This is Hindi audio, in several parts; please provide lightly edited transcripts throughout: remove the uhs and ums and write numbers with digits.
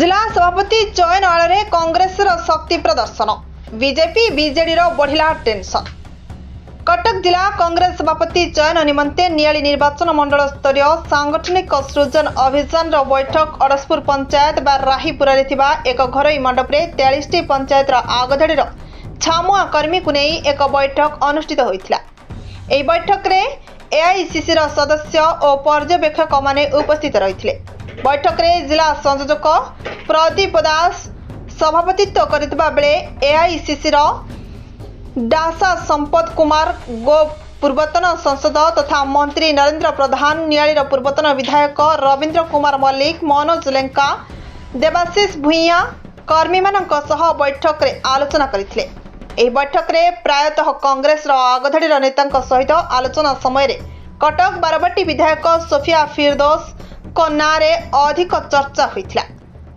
जिला सभापति चयन आड़ कांग्रेस शक्ति प्रदर्शन बीजेपी बीजेडी बढ़िला टेंशन। कटक जिला कांग्रेस सभापति चयन निमंते नियाली निर्वाचन मंडल स्तरीय सांगठनिक सृजन अभियान बैठक अड़सपुर पंचायत बा राहीपुरा एक घरोई मंडप रे 43 पंचायत आगधाड़ी छामुआ कर्मी को नहीं एक बैठक अनुष्ठित होइथिला। एही बैठक रे एआईसीसी सदस्य और पर्यवेक्षक माने उपस्थित रहिथिले। बैठक रे जिला संयोजक प्रदीप दास सभापतित्व करथिबा बेले एआईसीसी डासा संपत कुमार गो पूर्वतन सांसद तथा मंत्री नरेंद्र प्रधान नियाली पूर्वतन विधायक रविंद्र कुमार मल्लिक मनोज लेंका देवाशीष भुइया कर्मी मानक सह बैठक रे आलोचना करथिले। एही बैठक रे प्रायतः कांग्रेस आगधाड़ी नेता सहित आलोचना समय रे कटक बारवाटी विधायक सोफिया फिरदौस को नाँ रे अधिक चर्चा होइथिला।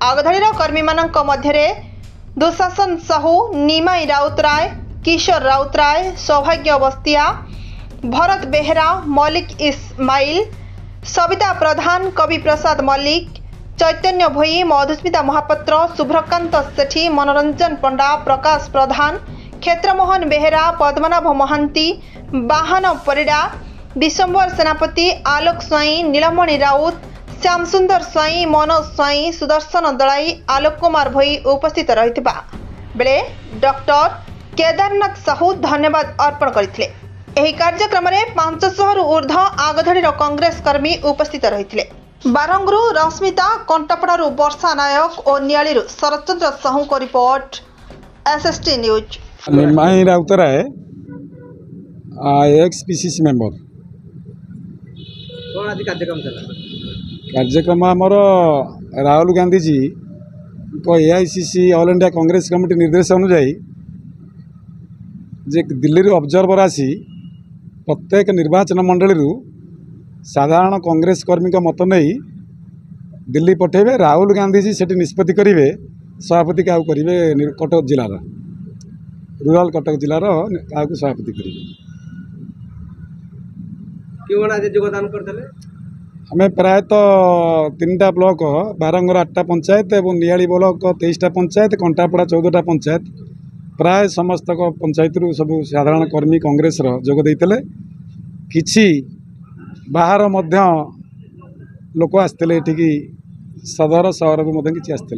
आगधाड़ी कर्मी मानक मध्य दुशासन साहू निमाई राउतराय किशोर राउतराय सौभाग्य बस्तिया भरत बेहरा मलिक इस्माइल सविता प्रधान कवि प्रसाद मल्लिक चैतन्य भोई मधुस्मिता महापात्र शुभ्रकांत सेठी मनोरंजन पंडा प्रकाश प्रधान क्षेत्रमोहन बेहरा पद्मनाभ महांती बाहन परिडा विशंबर सेनापति आलोक स्वाई नीलमणि राउत श्याम सुंदर स्वाई मनोज स्वाई सुदर्शन दलाई आलोक कुमार भोई उपस्थित रहिथिबा बेले डॉक्टर केदारनाथ साहू धन्यवाद अर्पण करथिले। एही कार्यक्रम रे 500 रु ऊर्ध्व आगधाड़ी कांग्रेस कर्मी उपस्थित रहिथिले। बारंगरू रश्मिता कंटापड़ारू वर्षा नायक और नियाली शरतचंद्र साहू को रिपोर्ट एसएसटी न्यूज। निमाई राउतराय एक्स-पीसीसी मेंबर कौन आज कार्यक्रम चला? कार्यक्रम आमर राहुल गांधी जी को AICC all India Congress committee निर्देश अनुजाई जे दिल्ली ऑब्जर्वर आसी प्रत्येक निर्वाचन मंडली साधारण कांग्रेस कर्मी का मत नहीं दिल्ली पठेबे। राहुल गांधी जी सेठी निष्पत्ति करेंगे सभापति क्या करेंगे कटक जिलार रूराल कटक जिलार क्या सभापति करेंगे। क्यों आज योगदान करते? आम प्रायतः 3टा ब्लॉक बारंगर 8टा पंचायत और नियाली ब्लॉक 23टा पंचायत कंटापड़ा 14टा पंचायत प्राय समस्त पंचायत सब साधारण कर्मी कांग्रेस जोग देते किछि बाहर मध्य लोक आसते सदर सहर कि आसते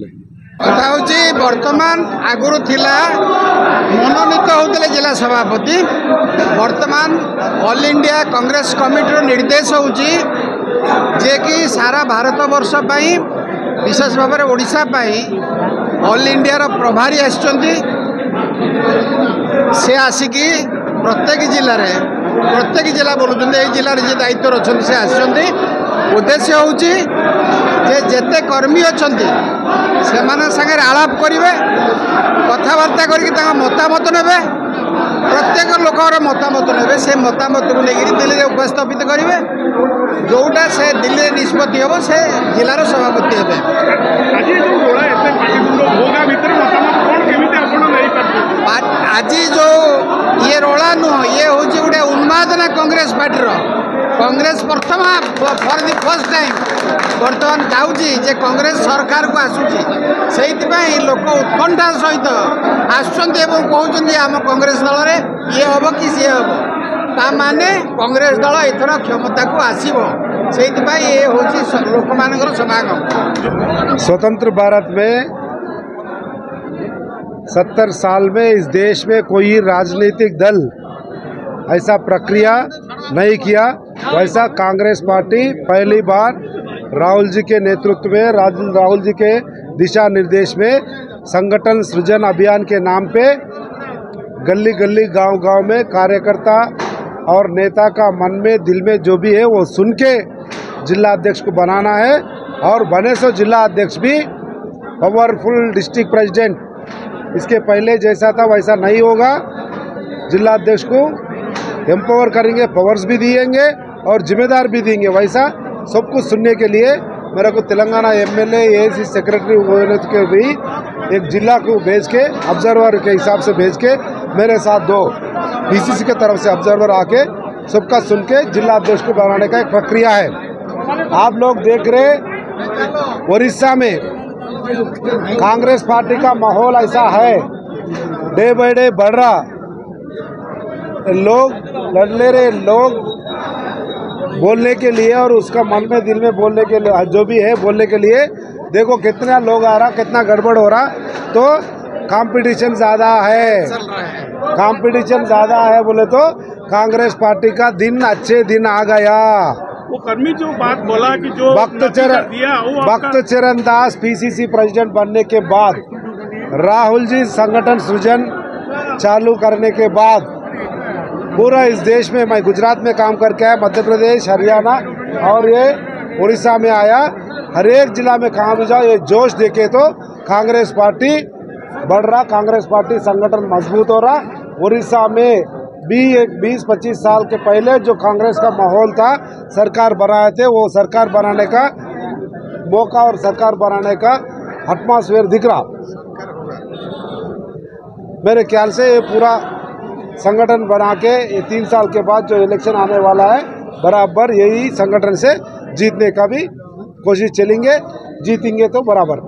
कथा हूँ बर्तमान आगुरी थिला मनोनीत होते जिला सभापति बर्तमान ऑल इंडिया कांग्रेस कमिटी निर्देश होची जे कि सारा भारत वर्ष विशेष भाव में ओडिशा ऑल इंडिया प्रभारी आसिचंती से आसिकी प्रत्येक जिला बोलुं जिले जे दायित्व अच्छा से आसुँच उद्देश्य हूँ जेते कर्मी अच्छा से आलाप करेंगे कथबार्ता करके मतामत ने प्रत्येक लोक मतामत ने से मतामत को लेकर दिल्ली में उपस्थापित करेंगे जोटा से दिल्ली में निष्पत्ति हम से जिलार सभापति हे। आज जो ये रोला नुह ये हूँ गोटे उन्मादना कांग्रेस पार्टी कांग्रेस प्रथम फॉर द फर्स्ट टाइम बर्तमान जाऊँगी जे कांग्रेस सरकार को आसूची से लोक उत्कंठा सहित आसुँच आम कांग्रेस दल में ये हम कि सी हम ता माने कांग्रेस दल एथर क्षमता को आसब से ये हूँ लोक मान समागम। स्वतंत्र भारत में 70 साल में इस देश में कोई राजनीतिक दल ऐसा प्रक्रिया नहीं किया। वैसा कांग्रेस पार्टी पहली बार राहुल जी के नेतृत्व में राहुल जी के दिशा निर्देश में संगठन सृजन अभियान के नाम पे गली गली गांव गांव में कार्यकर्ता और नेता का मन में दिल में जो भी है वो सुन के जिला अध्यक्ष को बनाना है और बने सो जिला अध्यक्ष भी पावरफुल डिस्ट्रिक्ट प्रेसिडेंट इसके पहले जैसा था वैसा नहीं होगा। जिला अध्यक्ष को एम्पावर करेंगे, पावर्स भी दिएंगे और जिम्मेदार भी देंगे। वैसा सब कुछ सुनने के लिए मेरे को तेलंगाना एमएलए एआईसीसी सेक्रेटरी होने के भी एक जिला को भेज के ऑब्जर्वर के हिसाब से भेज के मेरे साथ 2 पीसीसी के तरफ से ऑब्जर्वर आके सबका सुन के जिला अध्यक्ष को बनाने का एक प्रक्रिया है। आप लोग देख रहे उड़ीसा में कांग्रेस पार्टी का माहौल ऐसा है, डे बाय डे बढ़ रहा, लोग लड़ ले रहे, लोग बोलने के लिए और उसका मन में दिल में बोलने के लिए जो भी है बोलने के लिए, देखो कितना लोग आ रहा, कितना गड़बड़ हो रहा, तो कंपटीशन ज़्यादा है, कंपटीशन ज़्यादा है बोले तो कांग्रेस पार्टी का दिन अच्छे दिन आ गया। वो कर्मी जो बात बोला कि जो भक्त चरण दास पीसीसी प्रेसिडेंट बनने के बाद, राहुल जी संगठन सृजन चालू करने के बाद पूरा इस देश में, मैं गुजरात में काम करके आया, मध्य प्रदेश, हरियाणा और ये उड़ीसा में आया, हर एक जिला में कहाँ भी जाओ ये जोश देखे तो कांग्रेस पार्टी बढ़ रहा, कांग्रेस पार्टी संगठन मजबूत हो रहा। उड़ीसा में भी 20-25 साल के पहले जो कांग्रेस का माहौल था, सरकार बनाए थे, वो सरकार बनाने का मौका और सरकार बनाने का एटमॉस्फेयर दिख रहा। मेरे ख्याल से ये पूरा संगठन बना के ये 3 साल के बाद जो इलेक्शन आने वाला है, बराबर यही संगठन से जीतने का भी कोशिश चलेंगे, जीतेंगे तो बराबर।